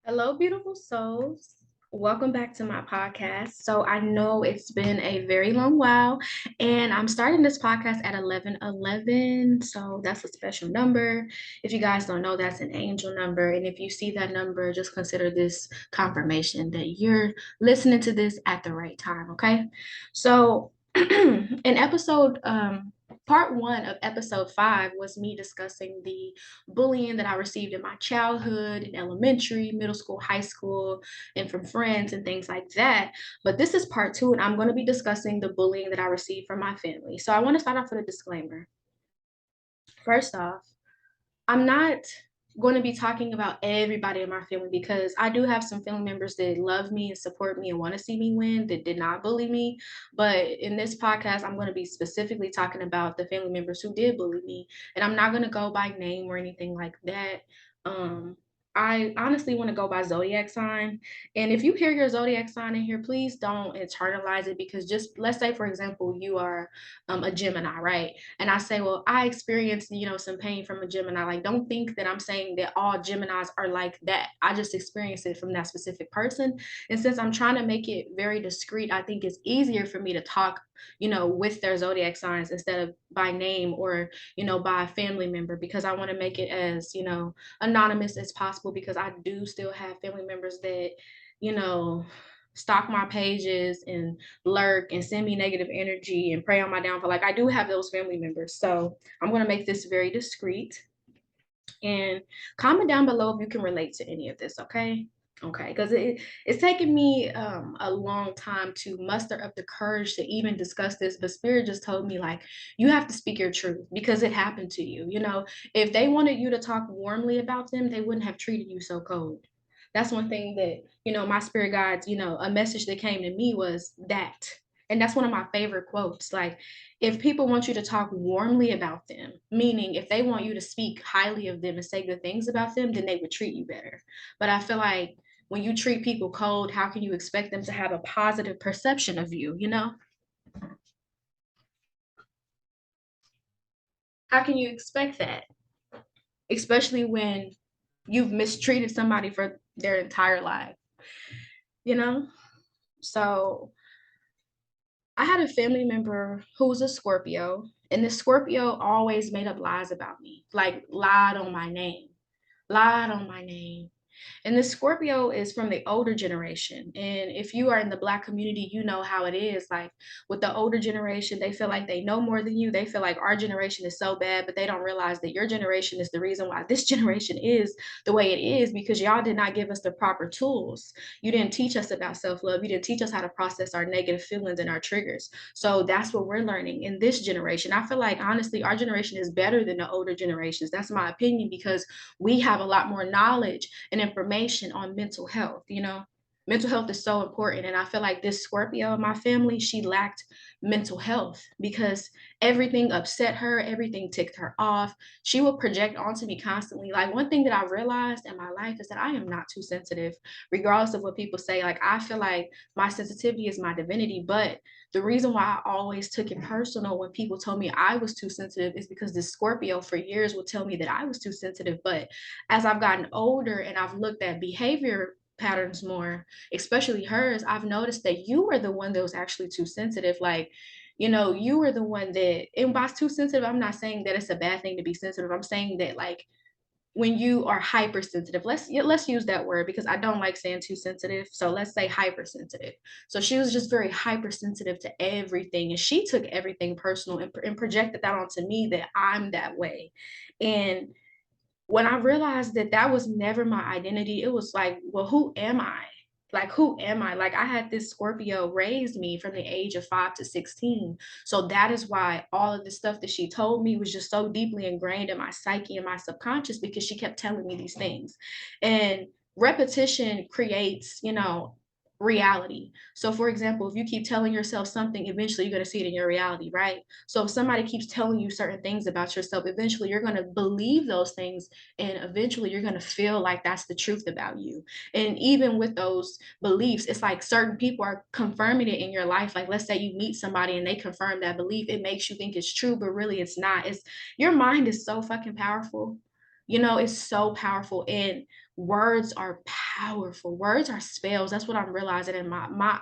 Hello, beautiful souls. Welcome back to my podcast. So, I know it's been a very long while, and I'm starting this podcast at 11:11. So, that's a special number. If you guys don't know, that's an angel number. And if you see that number, just consider this confirmation that you're listening to this at the right time. Okay. So, in part one of episode 5 was me discussing the bullying that I received in my childhood, in elementary, middle school, high school, and from friends and things like that. But this is part 2, and I'm going to be discussing the bullying that I received from my family. So I want to start off with a disclaimer. First off, I'm not going to be talking about everybody in my family because I do have some family members that love me and support me and want to see me win that did not bully me. But in this podcast, I'm going to be specifically talking about the family members who did bully me. And I'm not going to go by name or anything like that. Um, I honestly want to go by zodiac sign. And if you hear your zodiac sign in here, please don't internalize it because just let's say, for example, you are a Gemini, right? And I say, well, I experienced, some pain from a Gemini. Like, don't think that I'm saying that all Geminis are like that. I just experienced it from that specific person. And since I'm trying to make it very discreet, I think it's easier for me to talk, with their zodiac signs instead of by name or, by a family member because I want to make it as, anonymous as possible because I do still have family members that, you know, stalk my pages and lurk and send me negative energy and pray on my downfall. Like I do have those family members. So I'm going to make this very discreet and comment down below if you can relate to any of this. Okay. Okay, because it's taken me a long time to muster up the courage to even discuss this. But Spirit just told me, like, you have to speak your truth because it happened to you. If they wanted you to talk warmly about them, they wouldn't have treated you so cold. That's one thing that, my spirit guides, a message that came to me was that. And that's one of my favorite quotes. Like, if people want you to talk warmly about them, meaning if they want you to speak highly of them and say good things about them, then they would treat you better. But I feel like when you treat people cold, how can you expect them to have a positive perception of you, How can you expect that? Especially when you've mistreated somebody for their entire life, you know? So I had a family member who was a Scorpio, and the Scorpio always made up lies about me, like lied on my name, lied on my name. And the Scorpio is from the older generation. And if you are in the Black community, you know how it is. Like with the older generation, they feel like they know more than you. They feel like our generation is so bad, but they don't realize that your generation is the reason why this generation is the way it is because y'all did not give us the proper tools. You didn't teach us about self love. You didn't teach us how to process our negative feelings and our triggers. So that's what we're learning in this generation. I feel like, honestly, our generation is better than the older generations. That's my opinion because we have a lot more knowledge and information on mental health. Mental health is so important. And I feel like this Scorpio in my family, she lacked mental health because everything upset her, everything ticked her off. She would project onto me constantly. Like one thing that I realized in my life is that I am not too sensitive, regardless of what people say. Like I feel like my sensitivity is my divinity, but the reason why I always took it personal when people told me I was too sensitive is because this Scorpio for years would tell me that I was too sensitive. But as I've gotten older and I've looked at behavior patterns more, especially hers, I've noticed that you were the one that was actually too sensitive. Like, you were the one that, and by too sensitive, I'm not saying that it's a bad thing to be sensitive. I'm saying that like when you are hypersensitive, let's use that word because I don't like saying too sensitive. So let's say hypersensitive. So she was just very hypersensitive to everything, and she took everything personal and projected that onto me that I'm that way. And when I realized that that was never my identity, it was like, well, who am I? Like, who am I? Like, I had this Scorpio raised me from the age of 5 to 16. So that is why all of the stuff that she told me was just so deeply ingrained in my psyche and my subconscious because she kept telling me these things. And repetition creates, reality. So, for example, if you keep telling yourself something, eventually you're going to see it in your reality, right? So, if somebody keeps telling you certain things about yourself, eventually you're going to believe those things and eventually you're going to feel like that's the truth about you. And even with those beliefs, it's like certain people are confirming it in your life. Like let's say you meet somebody and they confirm that belief, it makes you think it's true, but really it's not. It's your mind is so fucking powerful. You know, it's so powerful. And words are powerful. Words are spells. That's what I'm realizing. And my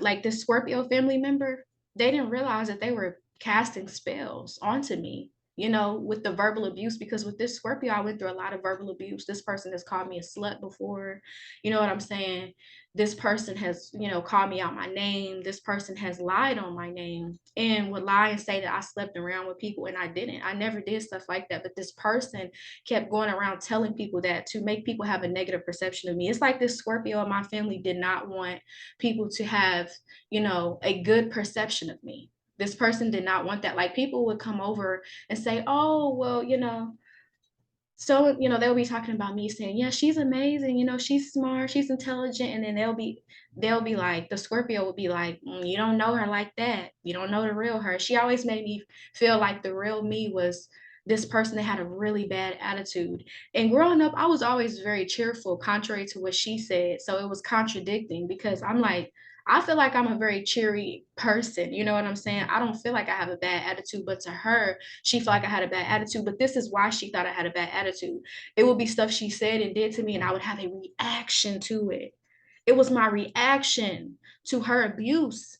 like this Scorpio family member, they didn't realize that they were casting spells onto me, you know, with the verbal abuse. Because with this Scorpio, I went through a lot of verbal abuse. This person has called me a slut before. You know what I'm saying? This person has, you know, called me out my name. This person has lied on my name and would lie and say that I slept around with people, and I didn't. I never did stuff like that. But this person kept going around telling people that to make people have a negative perception of me. It's like this Scorpio in my family did not want people to have, you know, a good perception of me. This person did not want that. Like people would come over and say, oh, well, you know, so, you know, they'll be talking about me saying, yeah, she's amazing, you know, she's smart, she's intelligent. And then they'll be like, the Scorpio will be like, you don't know her like that. You don't know the real her. She always made me feel like the real me was this person that had a really bad attitude. And growing up, I was always very cheerful, contrary to what she said. So it was contradicting because I'm like, I feel like I'm a very cheery person. You know what I'm saying? I don't feel like I have a bad attitude, but to her, she felt like I had a bad attitude. But this is why she thought I had a bad attitude. It would be stuff she said and did to me, and I would have a reaction to it. It was my reaction to her abuse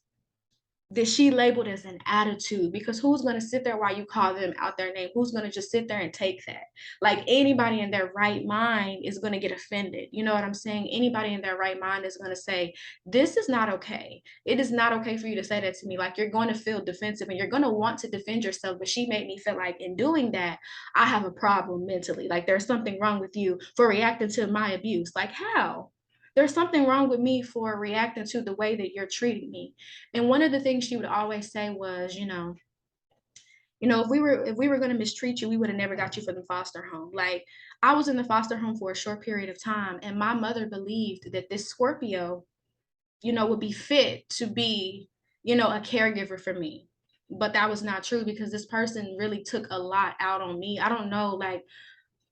that she labeled as an attitude, because who's going to sit there while you call them out their name? Who's going to just sit there and take that? Like anybody in their right mind is going to get offended. You know what I'm saying? Anybody in their right mind is going to say, this is not okay. It is not okay for you to say that to me. Like you're going to feel defensive and you're going to want to defend yourself. But she made me feel like in doing that, I have a problem mentally. Like there's something wrong with you for reacting to my abuse. Like how? There's something wrong with me for reacting to the way that you're treating me. And one of the things she would always say was, if we were going to mistreat you, we would have never got you from the foster home. Like I was in the foster home for a short period of time, and my mother believed that this Scorpio, would be fit to be, a caregiver for me. But that was not true because this person really took a lot out on me. I don't know, like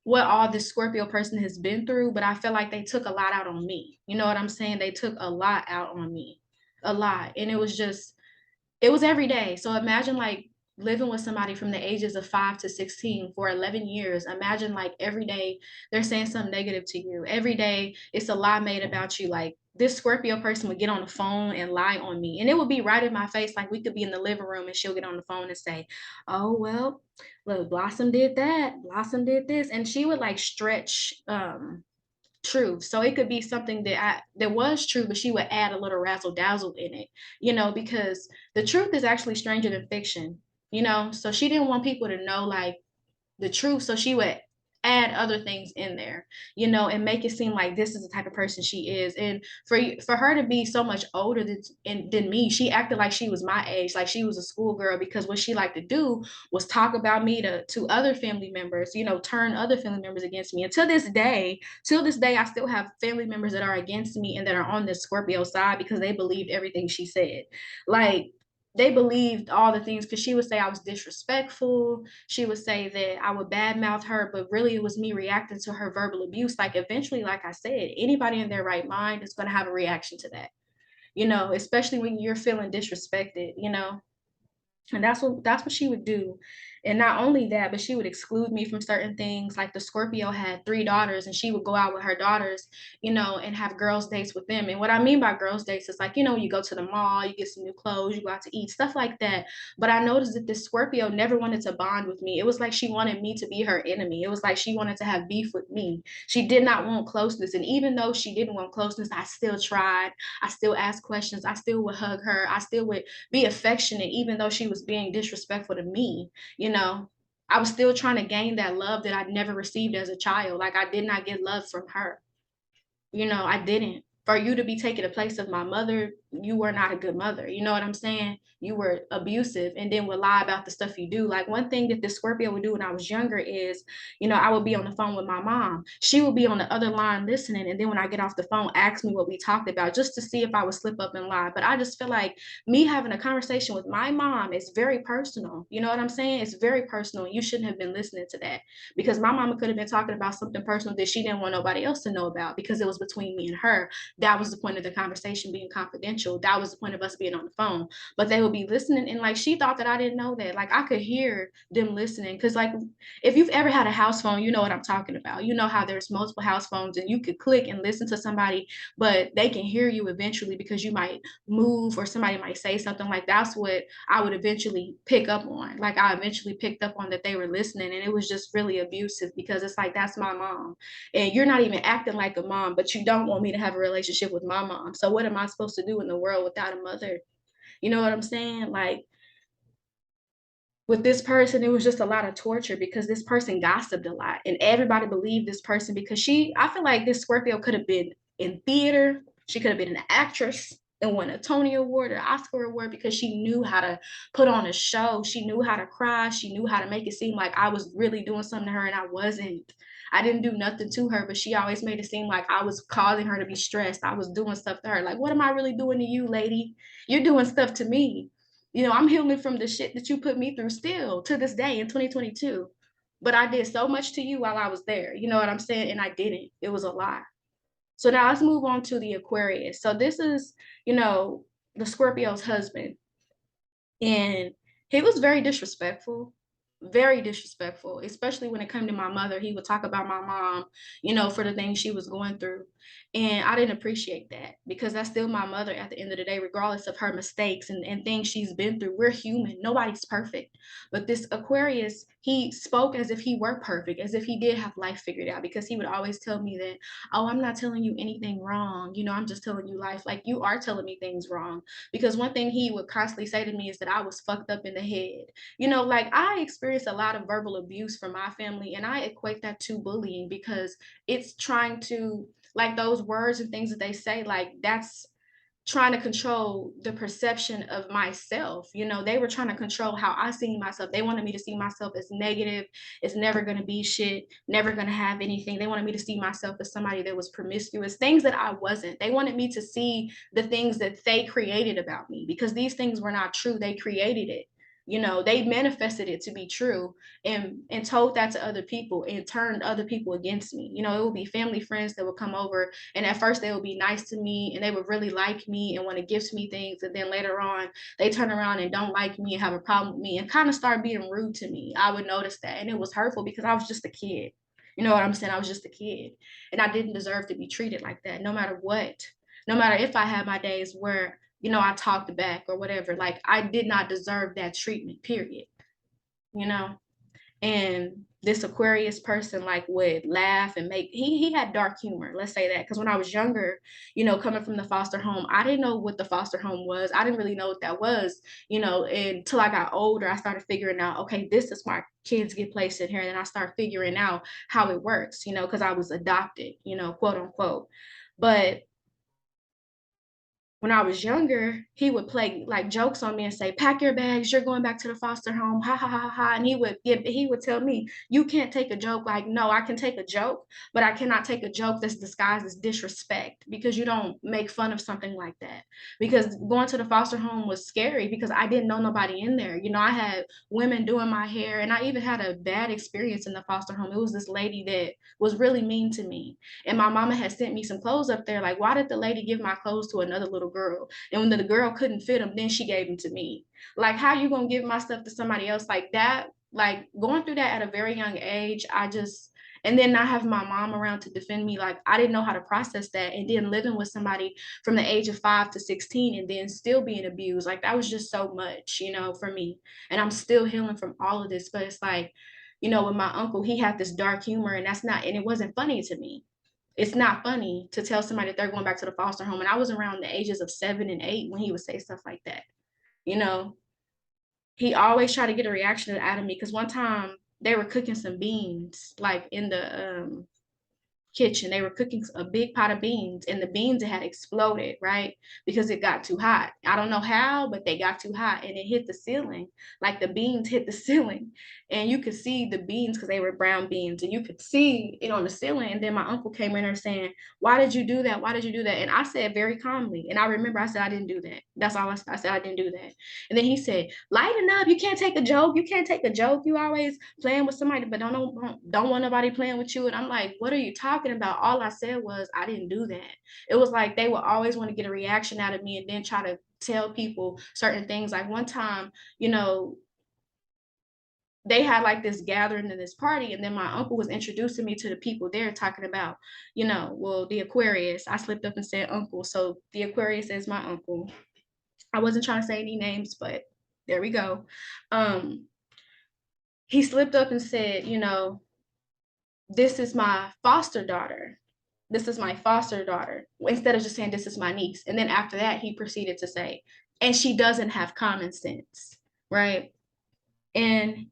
what all this Scorpio person has been through, but I feel like they took a lot out on me. You know what I'm saying? They took a lot out on me, a lot. And it was every day. So imagine like living with somebody from the ages of 5 to 16 for 11 years. Imagine like every day they're saying something negative to you. Every day it's a lie made about you. Like this Scorpio person would get on the phone and lie on me. And it would be right in my face. Like we could be in the living room and she'll get on the phone and say, oh, well, look, Blossom did that. Blossom did this. And she would like stretch truth. So it could be something that was true, but she would add a little razzle dazzle in it, because the truth is actually stranger than fiction, So she didn't want people to know like the truth. So she would add other things in there, and make it seem like this is the type of person she is. And for her to be so much older than me, she acted like she was my age, like she was a schoolgirl, because what she liked to do was talk about me to other family members, turn other family members against me. And till this day, I still have family members that are against me and that are on the Scorpio side because they believed everything she said. Like they believed all the things, because she would say I was disrespectful. She would say that I would badmouth her, but really it was me reacting to her verbal abuse. Like eventually, like I said, anybody in their right mind is going to have a reaction to that, especially when you're feeling disrespected. And that's what she would do. And not only that, but she would exclude me from certain things. Like the Scorpio had 3 daughters, and she would go out with her daughters, and have girls dates with them. And what I mean by girls dates is like, you go to the mall, you get some new clothes, you go out to eat, stuff like that. But I noticed that this Scorpio never wanted to bond with me. It was like she wanted me to be her enemy. It was like she wanted to have beef with me. She did not want closeness. And even though she didn't want closeness, I still tried. I still asked questions. I still would hug her. I still would be affectionate, even though she was being disrespectful to me. I was still trying to gain that love that I'd never received as a child. Like I did not get love from her. I didn't. For you to be taking the place of my mother, you were not a good mother. You know what I'm saying? You were abusive and then would lie about the stuff you do. Like one thing that the Scorpio would do when I was younger is, I would be on the phone with my mom. She would be on the other line listening. And then when I get off the phone, ask me what we talked about just to see if I would slip up and lie. But I just feel like me having a conversation with my mom is very personal. You know what I'm saying? It's very personal. You shouldn't have been listening to that, because my mama could have been talking about something personal that she didn't want nobody else to know about because it was between me and her. That was the point of the conversation being confidential. confidential. That was the point of us being on the phone. But they would be listening, and like she thought that I didn't know that. Like I could hear them listening, because like if you've ever had a house phone, you know what I'm talking about. You know how there's multiple house phones and you could click and listen to somebody, but they can hear you eventually because you might move or somebody might say something. Like that's what I would eventually pick up on. Like I eventually picked up on that they were listening, and it was just really abusive, because it's like, that's my mom and you're not even acting like a mom, but you don't want me to have a relationship with my mom. So what am I supposed to do in the world without a mother? You know what I'm saying? Like with this person, it was just a lot of torture, because this person gossiped a lot and everybody believed this person, because I feel like this Scorpio could have been in theater. She could have been an actress and won a Tony Award or Oscar Award, because she knew how to put on a show. She knew how to cry. She knew how to make it seem like I was really doing something to her, and I wasn't. I didn't do nothing to her, but she always made it seem like I was causing her to be stressed. I was doing stuff to her. Like, what am I really doing to you, lady? You're doing stuff to me. You know, I'm healing from the shit that you put me through still to this day in 2022. But I did so much to you while I was there. You know what I'm saying? And I didn't. It was a lie. So now let's move on to the Aquarius. So this is, you know, the Scorpio's husband. And he was very disrespectful, especially when it came to my mother. He would talk about my mom, you know, for the things she was going through. And I didn't appreciate that, because that's still my mother at the end of the day, regardless of her mistakes and things she's been through. We're human. Nobody's perfect. But this Aquarius, he spoke as if he were perfect, as if he did have life figured out, because he would always tell me that, oh, I'm not telling you anything wrong. You know, I'm just telling you life. Like, you are telling me things wrong. Because one thing he would constantly say to me is that I was fucked up in the head. You know, like I experienced a lot of verbal abuse from my family, and I equate that to bullying, because it's trying to, like, those words and things that they say, like that's trying to control the perception of myself. You know, they were trying to control how I see myself. They wanted me to see myself as negative, it's never going to be shit, never going to have anything. They wanted me to see myself as somebody that was promiscuous, things that I wasn't. They wanted me to see the things that they created about me, because these things were not true. They created it. You know, they manifested it to be true, and told that to other people and turned other people against me. You know, it would be family friends that would come over, and at first they would be nice to me and they would really like me and want to gift me things, and then later on they turn around and don't like me and have a problem with me and kind of start being rude to me. I would notice that, and it was hurtful, because I was just a kid. You know what I'm saying? I was just a kid, and I didn't deserve to be treated like that, no matter what. No matter if I had my days where, you know, I talked back or whatever. Like, I did not deserve that treatment, period. You know? And this Aquarius person like would laugh and make, he had dark humor, let's say that, because when I was younger, you know, coming from the foster home, I didn't know what the foster home was. I didn't really know what that was, you know, until I got older. I started figuring out, okay, this is why kids get placed in here, and then I started figuring out how it works, you know, because I was adopted, you know, quote unquote. But when I was younger, he would play like jokes on me and say, "Pack your bags, you're going back to the foster home." Ha ha ha ha. And he would tell me, "You can't take a joke." Like, no, I can take a joke, but I cannot take a joke that's disguised as disrespect, because you don't make fun of something like that. Because going to the foster home was scary, because I didn't know nobody in there. You know, I had women doing my hair, and I even had a bad experience in the foster home. It was this lady that was really mean to me, and my mama had sent me some clothes up there. Like, why did the lady give my clothes to another little girl? And when the girl couldn't fit them, then she gave them to me. Like, how you gonna give my stuff to somebody else like that? Like, going through that at a very young age, and then not having my mom around to defend me, like I didn't know how to process that. And then living with somebody from the age of 5 to 16 and then still being abused, like that was just so much, you know, for me. And I'm still healing from all of this. But it's like, you know, with my uncle, he had this dark humor, and it wasn't funny to me. It's not funny to tell somebody that they're going back to the foster home. And I was around the ages of 7 and 8 when he would say stuff like that. You know, he always tried to get a reaction out of me, because one time they were cooking some beans like in the kitchen. They were cooking a big pot of beans, and the beans had exploded, right? Because it got too hot. I don't know how, but they got too hot and it hit the ceiling. Like the beans hit the ceiling, and you could see the beans, because they were brown beans, and you could see it on the ceiling. And then my uncle came in there saying, "Why did you do that? Why did you do that?" And I said very calmly, and I remember I said, "I didn't do that." That's all I said. I didn't do that. And then he said, "Lighten up. You can't take a joke. You can't take a joke. You always playing with somebody, but don't want nobody playing with you." And I'm like, "What are you talking talking about, all I said was, I didn't do that. It was like they would always want to get a reaction out of me and then try to tell people certain things. Like one time, you know, they had like this gathering in this party, and then my uncle was introducing me to the people there, talking about, you know, well, the Aquarius. I slipped up and said uncle, so the Aquarius is my uncle. I wasn't trying to say any names, but there we go. He slipped up and said, you know, this is my foster daughter. This is my foster daughter, instead of just saying this is my niece. And then after that, he proceeded to say, and she doesn't have common sense, right? And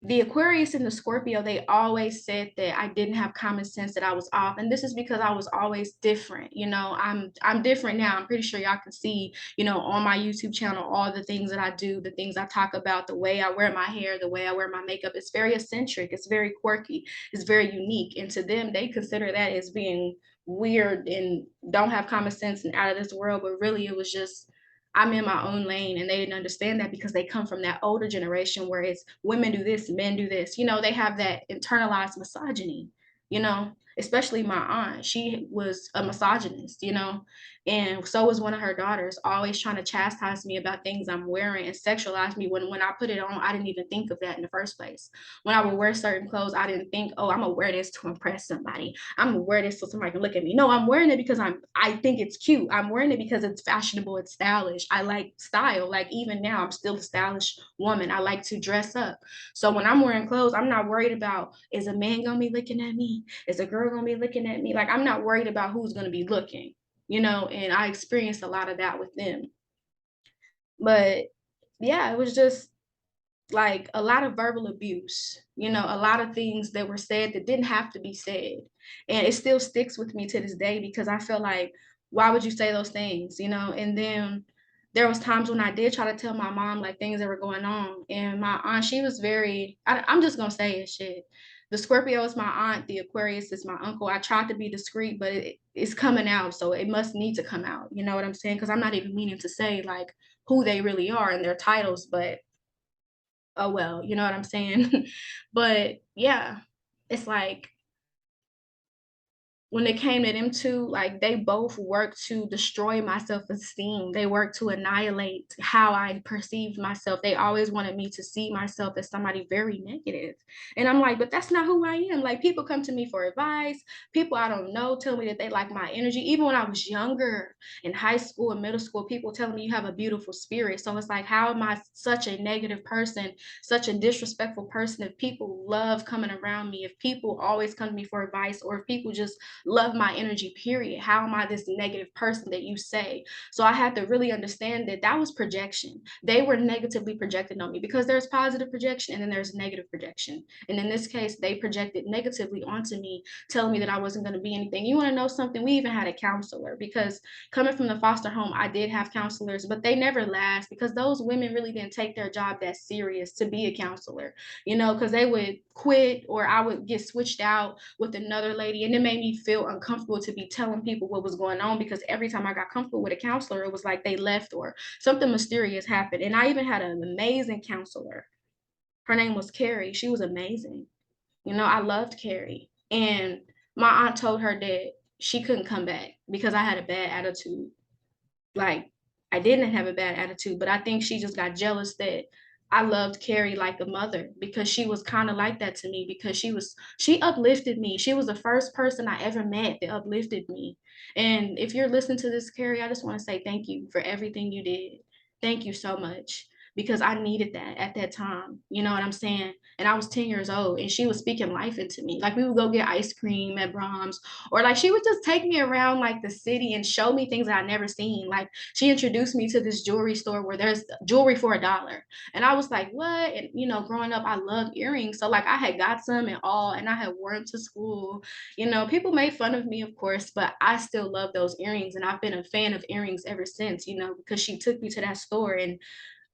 the Aquarius and the Scorpio, they always said that I didn't have common sense, that I was off. And this is because I was always different. You know, I'm different now. I'm pretty sure y'all can see, you know, on my YouTube channel, all the things that I do, the things I talk about, the way I wear my hair, the way I wear my makeup. It's very eccentric. It's very quirky. It's very unique. And to them, they consider that as being weird and don't have common sense and out of this world. But really, it was just, I'm in my own lane, and they didn't understand that because they come from that older generation where it's women do this, men do this. You know, they have that internalized misogyny, you know, especially my aunt. She was a misogynist, you know, and so was one of her daughters, always trying to chastise me about things I'm wearing and sexualize me when I put it on. I didn't even think of that in the first place. When I would wear certain clothes, I didn't think, oh, I'm gonna wear this to impress somebody. I'm gonna wear this so somebody can look at me. No, I'm wearing it because I think it's cute. I'm wearing it because it's fashionable, it's stylish. I like style. Like even now, I'm still a stylish woman. I like to dress up. So when I'm wearing clothes, I'm not worried about, is a man gonna be looking at me? Is a girl gonna be looking at me? Like I'm not worried about who's gonna be looking, you know, and I experienced a lot of that with them. But yeah, it was just like a lot of verbal abuse, you know, a lot of things that were said that didn't have to be said. And it still sticks with me to this day because I feel like, why would you say those things, you know? And then there was times when I did try to tell my mom like things that were going on. And my aunt, she was very, I'm just gonna say it, shit. The Scorpio is my aunt, the Aquarius is my uncle. I tried to be discreet, but it's coming out. So it must need to come out. You know what I'm saying? Because I'm not even meaning to say like who they really are and their titles, but oh well, you know what I'm saying? But yeah, it's like when it came to them two, like they both worked to destroy my self-esteem. They worked to annihilate how I perceived myself. They always wanted me to see myself as somebody very negative. And I'm like, but that's not who I am. Like people come to me for advice. People I don't know tell me that they like my energy. Even when I was younger in high school and middle school, people telling me you have a beautiful spirit. So it's like, how am I such a negative person, such a disrespectful person if people love coming around me, if people always come to me for advice, or if people just love my energy, period? How am I this negative person that you say? So I had to really understand that that was projection. They were negatively projected on me because there's positive projection and then there's negative projection. And in this case, they projected negatively onto me, telling me that I wasn't going to be anything. You want to know something? We even had a counselor because coming from the foster home, I did have counselors, but they never last because those women really didn't take their job that serious to be a counselor, you know, because they would quit or I would get switched out with another lady, and it made me feel uncomfortable to be telling people what was going on because every time I got comfortable with a counselor, it was like they left or something mysterious happened. And I even had an amazing counselor. Her name was Carrie. She was amazing. You know, I loved Carrie. And my aunt told her that she couldn't come back because I had a bad attitude. Like, I didn't have a bad attitude, but I think she just got jealous that I loved Carrie like a mother because she was kind of like that to me because she uplifted me. She was the first person I ever met that uplifted me. And if you're listening to this, Carrie, I just want to say thank you for everything you did. Thank you so much because I needed that at that time. You know what I'm saying? And I was 10 years old and she was speaking life into me. Like we would go get ice cream at Brahms, or like she would just take me around like the city and show me things that I never seen. Like she introduced me to this jewelry store where there's jewelry for $1. And I was like, what? And you know, growing up, I loved earrings. So like I had got some and all, and I had worn them to school. You know, people made fun of me, of course, but I still love those earrings. And I've been a fan of earrings ever since, you know, because she took me to that store and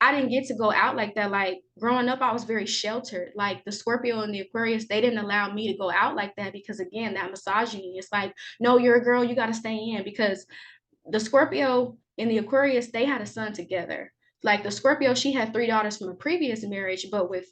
I didn't get to go out like that. Like growing up, I was very sheltered. Like the Scorpio and the Aquarius, they didn't allow me to go out like that because again, that misogyny. It's like, no, you're a girl, you got to stay in because the Scorpio and the Aquarius, they had a son together. Like the Scorpio, she had 3 daughters from a previous marriage, but with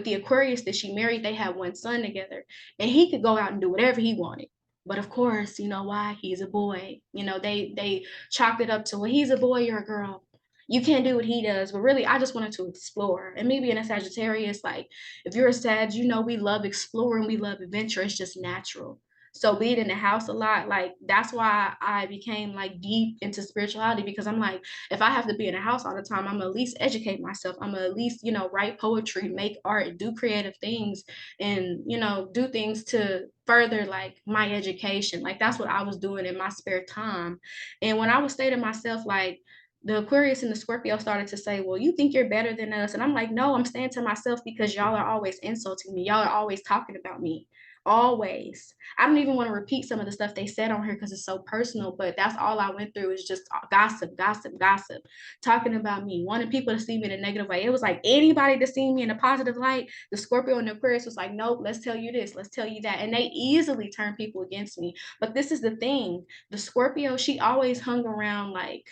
the Aquarius that she married, they had one son together, and he could go out and do whatever he wanted. But of course, you know why? He's a boy. You know, they chalked it up to, well, he's a boy, you're a girl. You can't do what he does. But really, I just wanted to explore. And me being a Sagittarius, like if you're a Sag, you know we love exploring, we love adventure. It's just natural. So being in the house a lot, like that's why I became like deep into spirituality, because I'm like, if I have to be in the house all the time, I'm gonna at least educate myself. I'm gonna at least, you know, write poetry, make art, do creative things, and you know, do things to further like my education. Like that's what I was doing in my spare time. And when I was saying to myself, like, the Aquarius and the Scorpio started to say, well, you think you're better than us. And I'm like, no, I'm saying to myself, because y'all are always insulting me. Y'all are always talking about me. Always. I don't even want to repeat some of the stuff they said on here because it's so personal, but that's all I went through is just gossip, gossip, gossip, talking about me, wanting people to see me in a negative way. It was like anybody to see me in a positive light. The Scorpio and the Aquarius was like, nope, let's tell you this, let's tell you that. And they easily turn people against me. But this is the thing, the Scorpio, she always hung around like,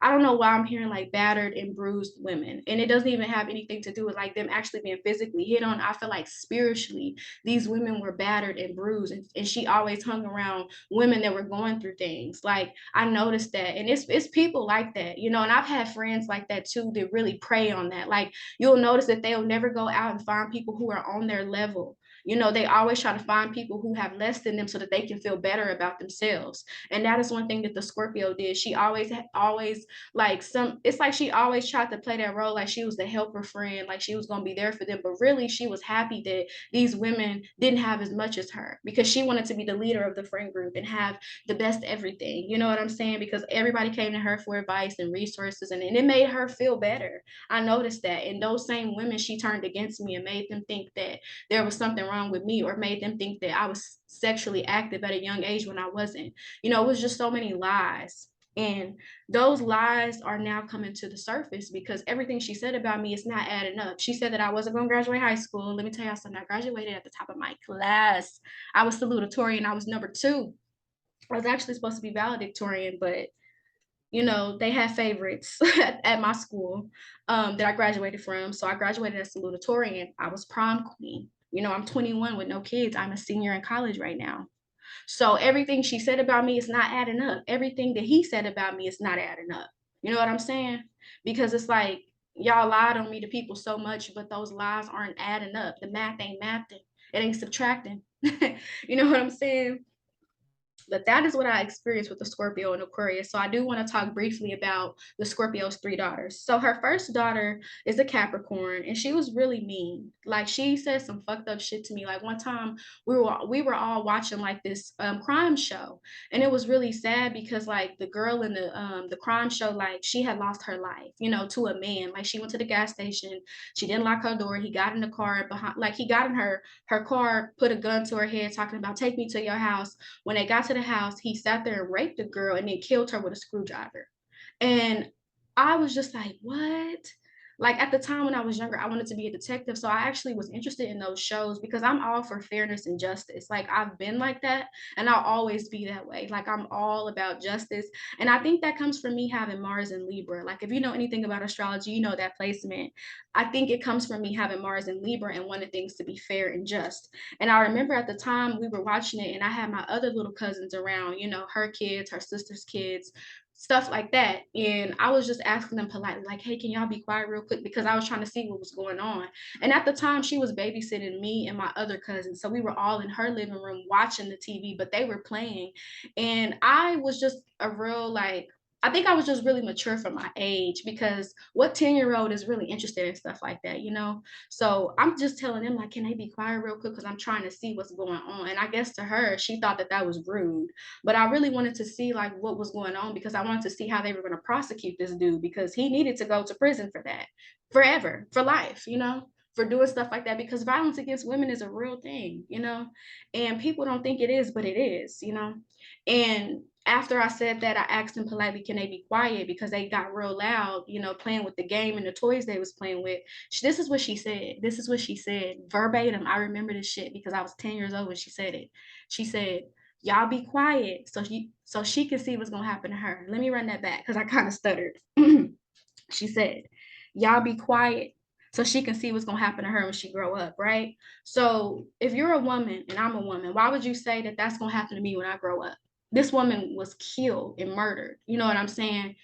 I don't know why I'm hearing like battered and bruised women. And it doesn't even have anything to do with like them actually being physically hit on. I feel like spiritually, these women were battered and bruised. And she always hung around women that were going through things. Like I noticed that. And it's people like that, you know, and I've had friends like that too that really prey on that. Like you'll notice that they'll never go out and find people who are on their level. You know, they always try to find people who have less than them so that they can feel better about themselves. And that is one thing that the Scorpio did. She always like some, it's like she always tried to play that role like she was the helper friend, like she was going to be there for them, but really she was happy that these women didn't have as much as her, because she wanted to be the leader of the friend group and have the best everything, you know what I'm saying? Because everybody came to her for advice and resources, and it made her feel better. I noticed that. And those same women she turned against me and made them think that there was something wrong with me, or made them think that I was sexually active at a young age when I wasn't. You know, it was just so many lies. And those lies are now coming to the surface because everything she said about me is not adding up. She said that I wasn't going to graduate high school. Let me tell y'all something. I graduated at the top of my class. I was salutatorian. I was number two. I was actually supposed to be valedictorian, but you know, they had favorites at my school that I graduated from. So I graduated as salutatorian. I was prom queen. You know, I'm 21 with no kids. I'm a senior in college right now. So everything she said about me is not adding up. Everything that he said about me is not adding up. You know what I'm saying? Because it's like y'all lied on me to people so much, but those lies aren't adding up. The math ain't mathing. It ain't subtracting. You know what I'm saying? But that is what I experienced with the Scorpio and Aquarius. So I do want to talk briefly about the Scorpio's three daughters. So her first daughter is a Capricorn, and she was really mean. Like she said some fucked up shit to me. Like one time we were all watching like this crime show, and it was really sad because like the girl in the crime show, like she had lost her life, you know, to a man. Like she went to the gas station, she didn't lock her door. He got in the car behind, like he got in her car, put a gun to her head, talking about take me to your house. When they got to the house, he sat there and raped the girl and then killed her with a screwdriver. And I was just like, what? Like at the time when I was younger, I wanted to be a detective. So I actually was interested in those shows because I'm all for fairness and justice. Like I've been like that and I'll always be that way. Like I'm all about justice. And I think that comes from me having Mars and Libra. Like if you know anything about astrology, you know that placement. I think it comes from me having Mars and Libra and wanting things to be fair and just. And I remember at the time we were watching it and I had my other little cousins around, you know, her kids, her sister's kids, stuff like that. And I was just asking them politely, like, hey, can y'all be quiet real quick? Because I was trying to see what was going on. And at the time, she was babysitting me and my other cousins. So we were all in her living room watching the TV, but they were playing. And I was just a real, like, I think I was just really mature for my age because what 10-year-old is really interested in stuff like that, you know? So I'm just telling them, like, can they be quiet real quick? Because I'm trying to see what's going on. And I guess to her, she thought that that was rude. But I really wanted to see, like, what was going on because I wanted to see how they were going to prosecute this dude because he needed to go to prison for that forever, for life, you know? For doing stuff like that because violence against women is a real thing, you know, and people don't think it is, but it is, you know. And after I said that, I asked them politely, can they be quiet? Because they got real loud, you know, playing with the game and the toys they was playing with. This is what she said. This is what she said verbatim. I remember this shit because I was 10 years old when she said it. She said, y'all be quiet so she can see what's gonna happen to her. Let me run that back because I kind of stuttered. She said, y'all be quiet so she can see what's going to happen to her when she grow up, right? So if you're a woman and I'm a woman, why would you say that that's going to happen to me when I grow up? This woman was killed and murdered. You know what I'm saying?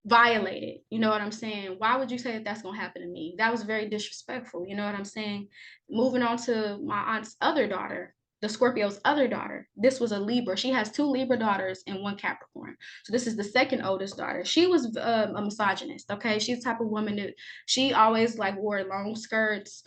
Violated. You know what I'm saying? Why would you say that that's going to happen to me? That was very disrespectful. You know what I'm saying? Moving on to my aunt's other daughter, the Scorpio's other daughter. This was a Libra. She has 2 Libra daughters and 1 Capricorn. So this is the second oldest daughter. She was a misogynist. Okay, she's the type of woman that she always like wore long skirts,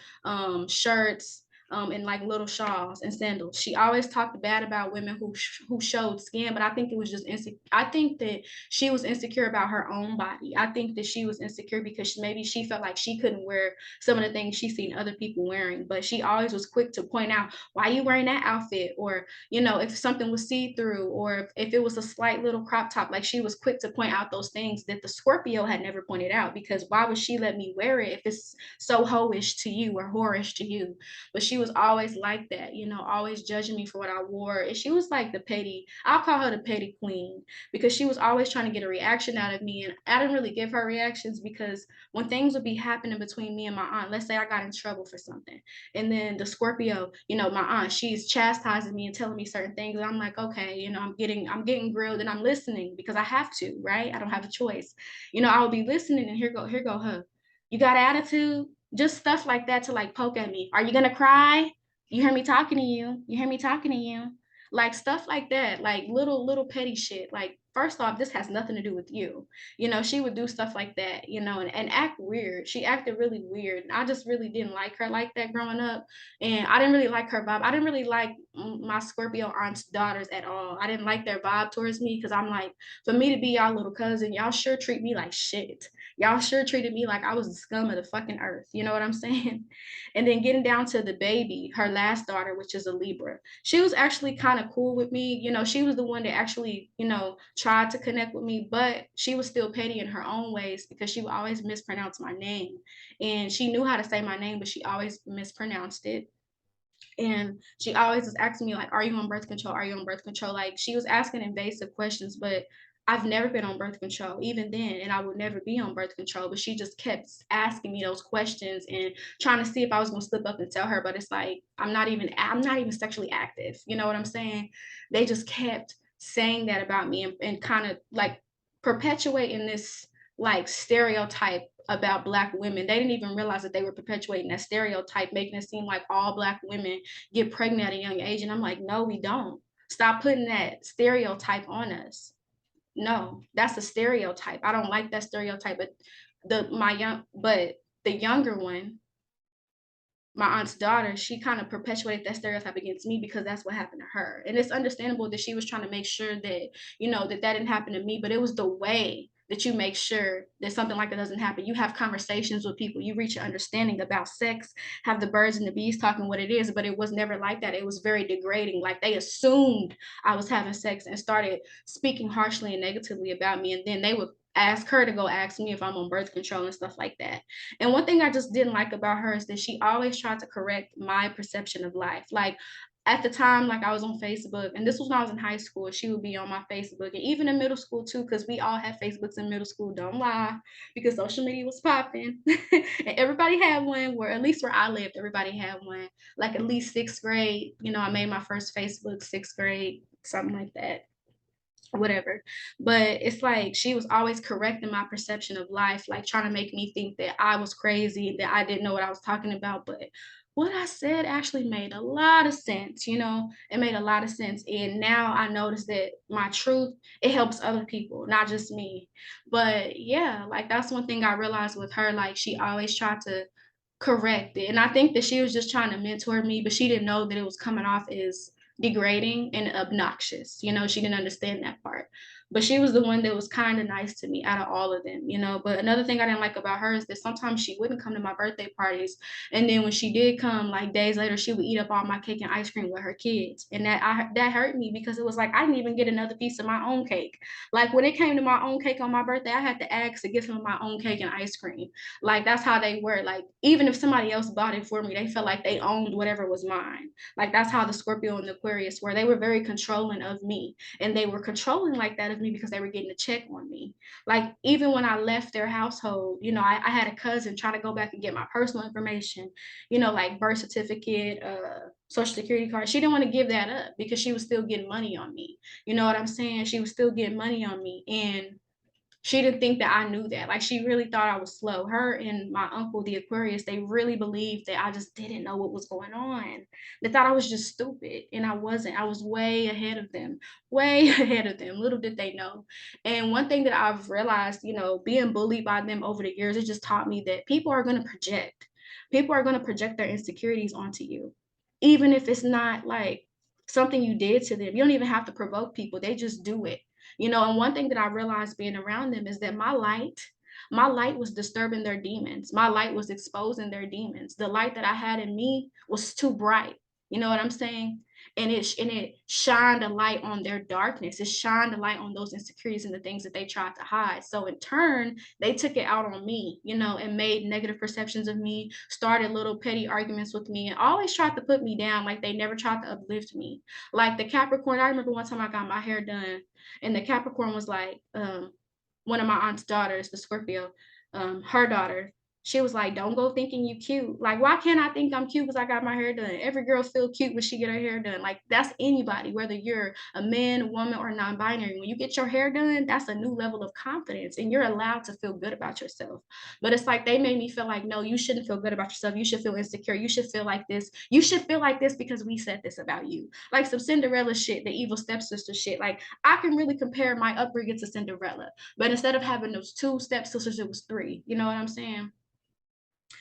shirts, and like little shawls and sandals. She always talked bad about women who showed skin, but I think it was just insecure. I think that she was insecure about her own body. I think that she was insecure because maybe she felt like she couldn't wear some of the things she seen other people wearing. But she always was quick to point out, why are you wearing that outfit? Or, you know, if something was see-through, or if it was a slight little crop top, like she was quick to point out those things that the Scorpio had never pointed out, because why would she let me wear it if it's so hoish to you or whorish to you? But she was always like that, you know, always judging me for what I wore. And she was like the petty, I'll call her the petty queen, because she was always trying to get a reaction out of me. And I didn't really give her reactions, because when things would be happening between me and my aunt, let's say I got in trouble for something, and then the Scorpio, you know, my aunt, she's chastising me and telling me certain things. And I'm like, okay, you know, I'm getting grilled, and I'm listening because I have to, right? I don't have a choice. You know, I will be listening, and here go her. You got attitude? Just stuff like that to like poke at me. Are you gonna cry? You hear me talking to you. You hear me talking to you. Like stuff like that, like little petty shit. Like, first off, this has nothing to do with you. You know, she would do stuff like that, you know, and act weird. She acted really weird. And I just really didn't like her like that growing up. And I didn't really like her vibe. I didn't really like my Scorpio aunt's daughters at all. I didn't like their vibe towards me, because I'm like, for me to be y'all little cousin, y'all sure treat me like shit. Y'all sure treated me like I was the scum of the fucking earth. You know what I'm saying? And then getting down to the baby, her last daughter, which is a Libra. She was actually kind of cool with me. You know, she was the one that actually, you know, tried to connect with me, but she was still petty in her own ways, because she would always mispronounce my name. And she knew how to say my name, but she always mispronounced it. And she always was asking me, like, are you on birth control? Are you on birth control? Like, she was asking invasive questions, but I've never been on birth control, even then, and I would never be on birth control. But she just kept asking me those questions and trying to see if I was gonna slip up and tell her. But it's like, I'm not even sexually active. You know what I'm saying? They just kept saying that about me, and kind of like perpetuating this like stereotype about Black women. They didn't even realize that they were perpetuating that stereotype, making it seem like all Black women get pregnant at a young age. And I'm like, no, we don't. Stop putting that stereotype on us. No, that's a stereotype. I don't like that stereotype. But the younger one, my aunt's daughter, she kind of perpetuated that stereotype against me, because that's what happened to her. And it's understandable that she was trying to make sure that, you know, that didn't happen to me, but it was the way that you make sure that something like that doesn't happen. You have conversations with people, you reach an understanding about sex, have the birds and the bees talking what it is, but it was never like that. It was very degrading. Like, they assumed I was having sex and started speaking harshly and negatively about me. And then they would ask her to go ask me if I'm on birth control and stuff like that. And one thing I just didn't like about her is that she always tried to correct my perception of life. Like, at the time, like, I was on Facebook, and this was when I was in high school. She would be on my Facebook, and even in middle school too, because we all had Facebooks in middle school. Don't lie, because social media was popping, and everybody had one. Where at least where I lived, everybody had one. Like, at least sixth grade, you know, I made my first Facebook sixth grade, something like that, whatever. But it's like she was always correcting my perception of life, like trying to make me think that I was crazy, that I didn't know what I was talking about. But what I said actually made a lot of sense, you know. It made a lot of sense. And now I notice that my truth, it helps other people, not just me. But yeah, like, that's one thing I realized with her. Like, she always tried to correct it. And I think that she was just trying to mentor me, but she didn't know that it was coming off as degrading and obnoxious. You know, she didn't understand that part. But she was the one that was kind of nice to me out of all of them, you know. But another thing I didn't like about her is that sometimes she wouldn't come to my birthday parties. And then when she did come, like days later, she would eat up all my cake and ice cream with her kids. And that hurt me, because it was like, I didn't even get another piece of my own cake. Like, when it came to my own cake on my birthday, I had to ask to give them my own cake and ice cream. Like, that's how they were. Like, even if somebody else bought it for me, they felt like they owned whatever was mine. Like, that's how the Scorpio and the Aquarius were. They were very controlling of me, and they were controlling like that of me because they were getting a check on me. Like, even when I left their household, I had a cousin try to go back and get my personal information, like birth certificate, social security card. She didn't want to give that up because she was still getting money on me. You know what I'm saying? She was still getting money on me. And she didn't think that I knew that. Like, she really thought I was slow. Her and my uncle, the Aquarius, they really believed that I just didn't know what was going on. They thought I was just stupid, and I wasn't. I was way ahead of them, way ahead of them. Little did they know. And one thing that I've realized, being bullied by them over the years, it just taught me that people are going to project. People are going to project their insecurities onto you, even if it's not like something you did to them. You don't even have to provoke people. They just do it. And one thing that I realized being around them is that my light was disturbing their demons. My light was exposing their demons. The light that I had in me was too bright. You know what I'm saying? And it shined a light on their darkness. It shined a light on those insecurities and the things that they tried to hide. So in turn, they took it out on me, and made negative perceptions of me, started little petty arguments with me, and always tried to put me down. Like, they never tried to uplift me. Like the Capricorn, I remember one time I got my hair done, and the Capricorn was like, one of my aunt's daughters, the Scorpio, her daughter, she was like, don't go thinking you cute. Like, why can't I think I'm cute because I got my hair done? Every girl feel cute when she get her hair done. Like, that's anybody, whether you're a man, woman, or non-binary. When you get your hair done, that's a new level of confidence, and you're allowed to feel good about yourself. But it's like they made me feel like, no, you shouldn't feel good about yourself. You should feel insecure. You should feel like this. You should feel like this because we said this about you. Like some Cinderella shit, the evil stepsister shit. Like, I can really compare my upbringing to Cinderella, but instead of having those two stepsisters, it was three. You know what I'm saying?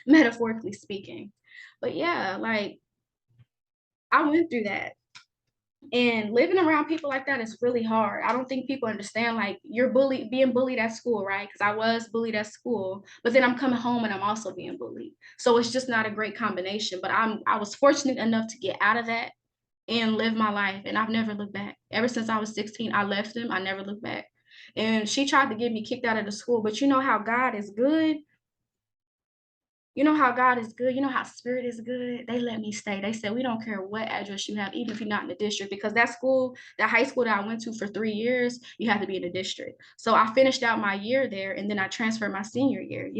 Metaphorically speaking. But yeah, like, I went through that. And living around people like that is really hard. I don't think people understand, like, you're being bullied at school, right? Because I was bullied at school, but then I'm coming home and I'm also being bullied. So it's just not a great combination. But I was fortunate enough to get out of that and live my life. And I've never looked back. Ever since I was 16, I left them. I never looked back. And she tried to get me kicked out of the school, but you know how God is good? You know how God is good. You know how spirit is good. They let me stay. They said, we don't care what address you have, even if you're not in the district, because that school, that high school that I went to for 3 years, you have to be in the district. So I finished out my year there, and then I transferred my senior year,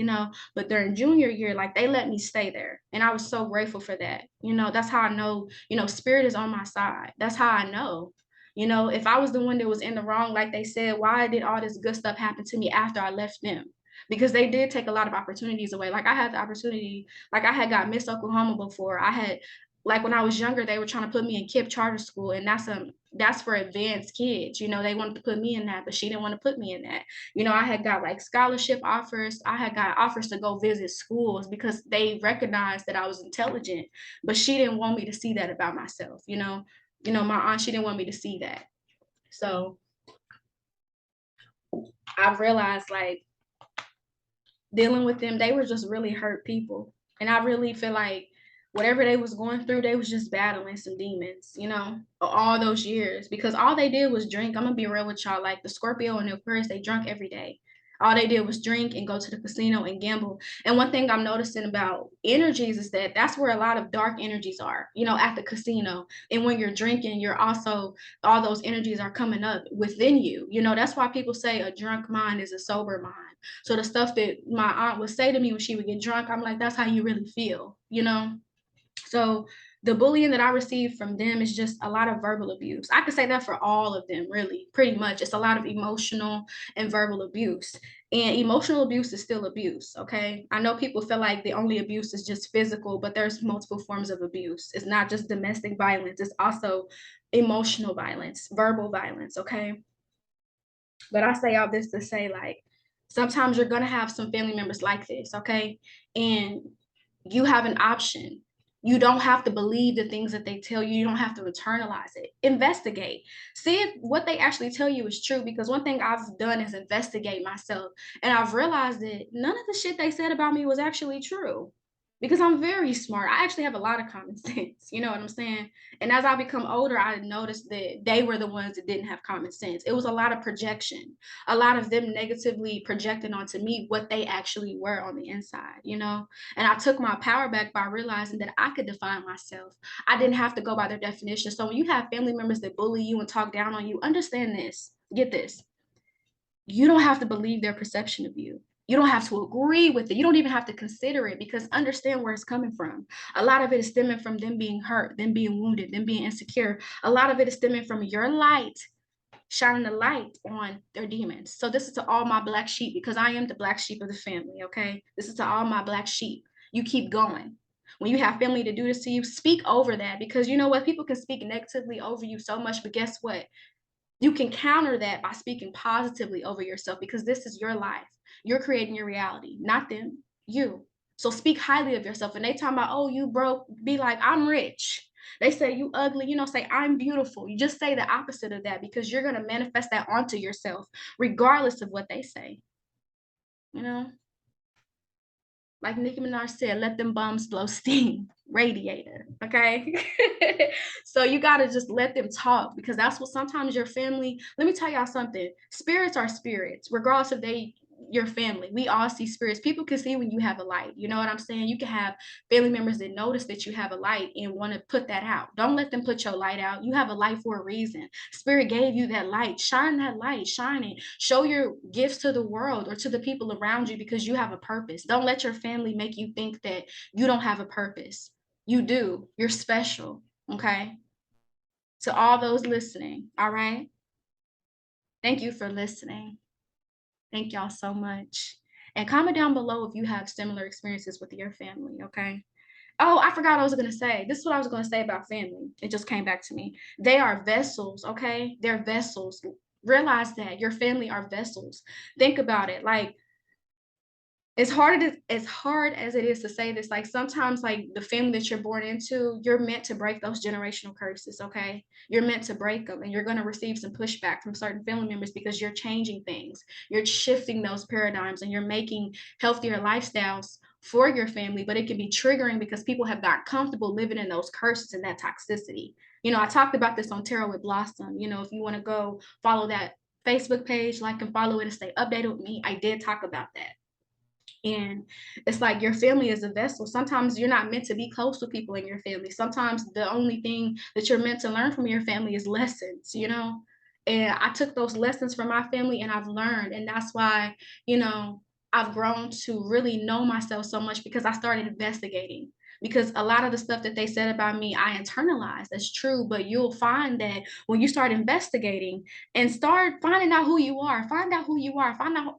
but during junior year, like, they let me stay there. And I was so grateful for that. That's how I know, spirit is on my side. That's how I know. If I was the one that was in the wrong, like they said, why did all this good stuff happen to me after I left them? Because they did take a lot of opportunities away. Like, I had the opportunity, like, I had got Miss Oklahoma before. I had, like, when I was younger, they were trying to put me in KIPP charter school, and that's for advanced kids. They wanted to put me in that, but she didn't want to put me in that. I had got like scholarship offers. I had got offers to go visit schools because they recognized that I was intelligent, but she didn't want me to see that about myself. My aunt, she didn't want me to see that. So I realized, like, dealing with them, they were just really hurt people. And I really feel like whatever they was going through, they was just battling some demons, all those years. Because all they did was drink. I'm gonna be real with y'all. Like, the Scorpio and the Aquarius, they drunk every day. All they did was drink and go to the casino and gamble. And one thing I'm noticing about energies is that that's where a lot of dark energies are, at the casino. And when you're drinking, you're also, all those energies are coming up within you. That's why people say a drunk mind is a sober mind. So the stuff that my aunt would say to me when she would get drunk, I'm like, that's how you really feel. So the bullying that I received from them is just a lot of verbal abuse. I could say that for all of them, really, pretty much. It's a lot of emotional and verbal abuse. And emotional abuse is still abuse, okay? I know people feel like the only abuse is just physical, but there's multiple forms of abuse. It's not just domestic violence, it's also emotional violence, verbal violence, okay? But I say all this to say, like, sometimes you're gonna have some family members like this, okay? And you have an option. You don't have to believe the things that they tell you. You don't have to internalize it. Investigate. See if what they actually tell you is true. Because one thing I've done is investigate myself. And I've realized that none of the shit they said about me was actually true. Because I'm very smart. I actually have a lot of common sense. You know what I'm saying? And as I become older, I noticed that they were the ones that didn't have common sense. It was a lot of projection, a lot of them negatively projecting onto me what they actually were on the inside. And I took my power back by realizing that I could define myself. I didn't have to go by their definition. So when you have family members that bully you and talk down on you, understand this. Get this. You don't have to believe their perception of you. You don't have to agree with it. You don't even have to consider it, because understand where it's coming from. A lot of it is stemming from them being hurt, them being wounded, them being insecure. A lot of it is stemming from your light, shining the light on their demons. So this is to all my black sheep, because I am the black sheep of the family, okay? This is to all my black sheep. You keep going. When you have family to do this to you, speak over that, because you know what? People can speak negatively over you so much, but guess what? You can counter that by speaking positively over yourself, because this is your life. You're creating your reality, not them, you. So speak highly of yourself. And they talk about, oh, you broke, be like, I'm rich. They say you ugly, say I'm beautiful. You just say the opposite of that, because you're going to manifest that onto yourself, regardless of what they say. You know, like Nicki Minaj said, let them bums blow steam, radiator. Okay. So you got to just let them talk, because that's what sometimes your family, let me tell y'all something. Spirits are spirits, regardless if they your family. We all see spirits. People can see when you have a light. You know what I'm saying? You can have family members that notice that you have a light and want to put that out. Don't let them put your light out. You have a light for a reason. Spirit gave you that light. Shine that light. Shine it. Show your gifts to the world or to the people around you, because you have a purpose. Don't let your family make you think that you don't have a purpose. You do. You're special. Okay? To all those listening, all right? Thank you for listening. Thank y'all so much. And comment down below if you have similar experiences with your family, okay? Oh, I forgot what I was going to say. This is what I was going to say about family. It just came back to me. They are vessels, okay? They're vessels. Realize that your family are vessels. Think about it. Like, as it is to say this, like sometimes like the family that you're born into, you're meant to break those generational curses. Okay, you're meant to break them, and you're going to receive some pushback from certain family members, because you're changing things, you're shifting those paradigms, and you're making healthier lifestyles for your family. But it can be triggering, because people have got comfortable living in those curses and that toxicity. I talked about this on Tarot with Blossom. If you want to go follow that Facebook page, like and follow it and stay updated with me, I did talk about that. And it's like your family is a vessel. Sometimes you're not meant to be close to people in your family. Sometimes the only thing that you're meant to learn from your family is lessons. And I took those lessons from my family and I've learned. And that's why, I've grown to really know myself so much, because I started investigating. Because a lot of the stuff that they said about me, I internalized. That's true. But you'll find that when you start investigating and start finding out who you are, find out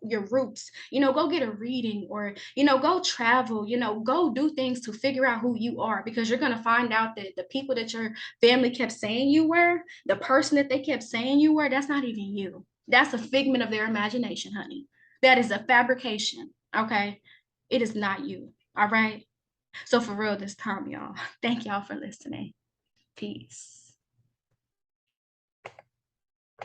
your roots, go get a reading, or, go travel, go do things to figure out who you are, because you're going to find out that the people that your family kept saying you were, the person that they kept saying you were, that's not even you. That's a figment of their imagination, honey. That is a fabrication. Okay. It is not you. All right. So for real this time, y'all, thank y'all for listening. Peace.